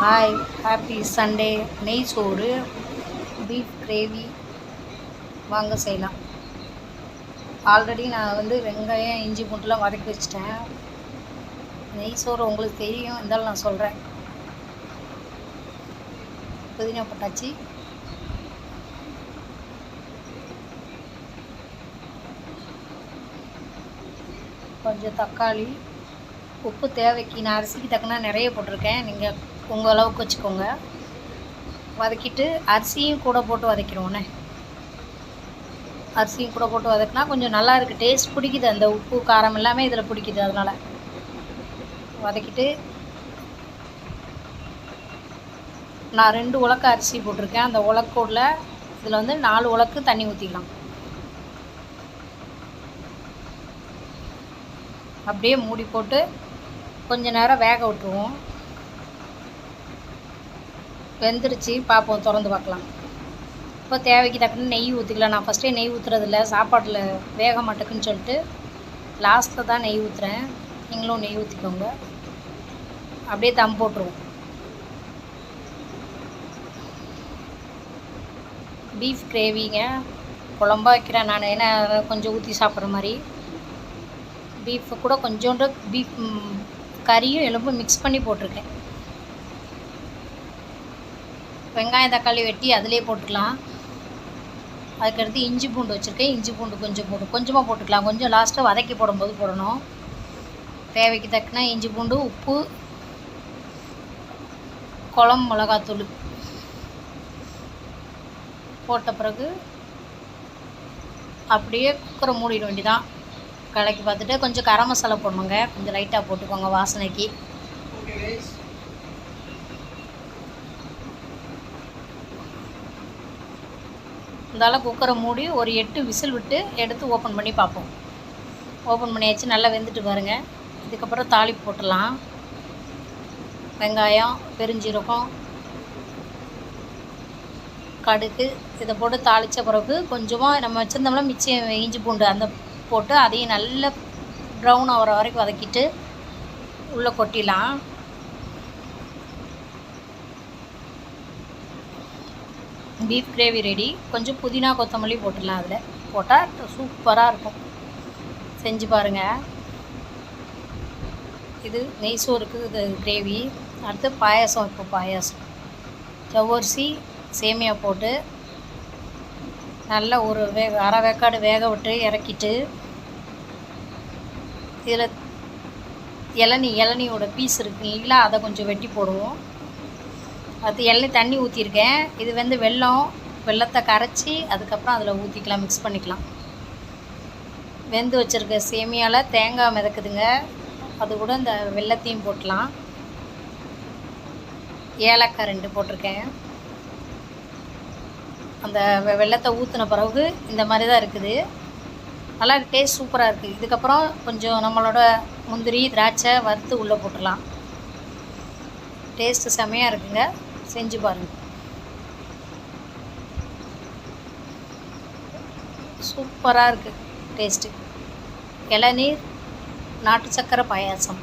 Hi, happy Sunday. நெய் சோறு, beef gravy வாங்க செய்யலாம். ஆல்ரெடி நான் வெங்காயம் இஞ்சி பூண்டுலாம் வதக்கி வச்சிட்டேன். நெய் சோறு உங்களுக்கு தெரியும், இருந்தாலும் நான் சொல்கிறேன். புதினா போட்டாச்சு. கொஞ்சம் தக்காளி, உப்பு தேவைக்கு. நான் அரிசிக்கு தக்கனா நிறைய போட்டிருக்கேன், நீங்கள் உங்கள் அளவுக்கு வச்சுக்கோங்க. வதக்கிட்டு அரிசியும் கூட போட்டு வதக்கிடுவோண்ணே. அரிசியும் கூட போட்டு வதக்கினா கொஞ்சம் நல்லா இருக்குது, டேஸ்ட் பிடிக்குது. அந்த உப்பு காரம் எல்லாமே இதில் பிடிக்குது, அதனால் வதக்கிட்டு நான் 2 உலக்கு அரிசி போட்டிருக்கேன். அந்த உலக்கோடில் இதில் 4 உலக்கு தண்ணி ஊற்றிக்கலாம். அப்படியே மூடி போட்டு கொஞ்ச நேரம் வேக விட்டுருவோம். வெந்துருச்சு, பார்ப்போம், திறந்து பார்க்கலாம். இப்போ தேவைக்கு தக்கன்னு நெய் ஊற்றிக்கலாம். நான் ஃபஸ்ட்டே நெய் ஊற்றுறதில்ல, சாப்பாட்டில் வேக மாட்டேக்குன்னு சொல்லிட்டு லாஸ்ட்டில் தான் நெய் ஊற்றுறேன். நீங்களும் நெய் ஊற்றிக்கோங்க. அப்படியே தம் போட்டுருவோம். பீஃப் கிரேவிங்க, குழம்பா வைக்கிறேன் நான், ஏன்னா கொஞ்சம் ஊற்றி சாப்பிட்ற மாதிரி. பீஃபு கூட கொஞ்சோண்டு பீஃப் கறியும் எலும்பும் மிக்ஸ் பண்ணி போட்டிருக்கேன். வெங்காயம் தக்காளி வெட்டி அதிலே போட்டுக்கலாம். அதுக்கடுத்து இஞ்சி பூண்டு வச்சுருக்கேன். இஞ்சி பூண்டு கொஞ்சமாக போட்டுக்கலாம். கொஞ்சம் லாஸ்ட்டாக வதக்கி போடும்போது போடணும். தேவைக்கு தக்கன இஞ்சி பூண்டு, உப்பு, குழம்பு மிளகாத்தூள் போட்ட பிறகு அப்படியே குக்கரை மூடிட வேண்டியதான். கலக்கி பார்த்துட்டு கொஞ்சம் கரம் மசாலா போடணுங்க, கொஞ்சம் லைட்டாக போட்டுக்கோங்க வாசனைக்கு. இருந்தாலும் குக்கரை மூடி ஒரு 8 விசில் விட்டு எடுத்து ஓப்பன் பண்ணி பார்ப்போம். ஓப்பன் பண்ணியாச்சு, நல்லா வெந்துட்டு பாருங்கள். இதுக்கப்புறம் தாளிப்பு போட்டுடலாம். வெங்காயம், பெருஞ்சீரகம், கடுகு இதை போட்டு தாளித்த பிறகு கொஞ்சமாக நம்ம வச்சுருந்தோம்னா மிச்சம் இஞ்சி பூண்டு அந்த போட்டு அதையும் நல்லா ப்ரௌன் ஆகிற வரைக்கும் வதக்கிட்டு உள்ளே கொட்டிடலாம். Beef gravy ready. கொஞ்சம் புதினா கொத்தமல்லி போட்டுடலாம். அதில் போட்டால் சூப்பராக இருக்கும். செஞ்சு பாருங்கள். இது நெய் சோறுக்கு இது கிரேவி. அடுத்து பாயாசம். இப்போ பாயாசம் ஜவ்வரிசி சேமியா போட்டு நல்லா ஒரு அரை வேக்காடு வேக விட்டு இறக்கிட்டு இதில் இளநியோட பீஸ் இருக்கு இல்லைங்களா, அதை கொஞ்சம் வெட்டி போடுவோம். அது இளநி தண்ணி ஊற்றிருக்கேன். இது வெள்ளத்தை கரைச்சி அதுக்கப்புறம் அதில் ஊற்றிக்கலாம், மிக்ஸ் பண்ணிக்கலாம். வெந்து வச்சுருக்க சேமியாவில் தேங்காய் மிதக்குதுங்க, அது கூட இந்த வெள்ளத்தையும் போட்டலாம். ஏலக்காய் 2 போட்டிருக்கேன். அந்த வெள்ளத்தை ஊற்றின பிறகு இந்த மாதிரி தான் இருக்குது. நல்லா டேஸ்ட் சூப்பராக இருக்குது. இதுக்கப்புறம் கொஞ்சம் நம்மளோட முந்திரி திராட்சை வறுத்து உள்ளே போட்டுடலாம். டேஸ்ட்டு செமையாக இருக்குங்க, செஞ்சு பாருங்கள். சூப்பராக இருக்குது டேஸ்ட்டு. இளநீர் நாட்டு சக்கரை பாயாசம்.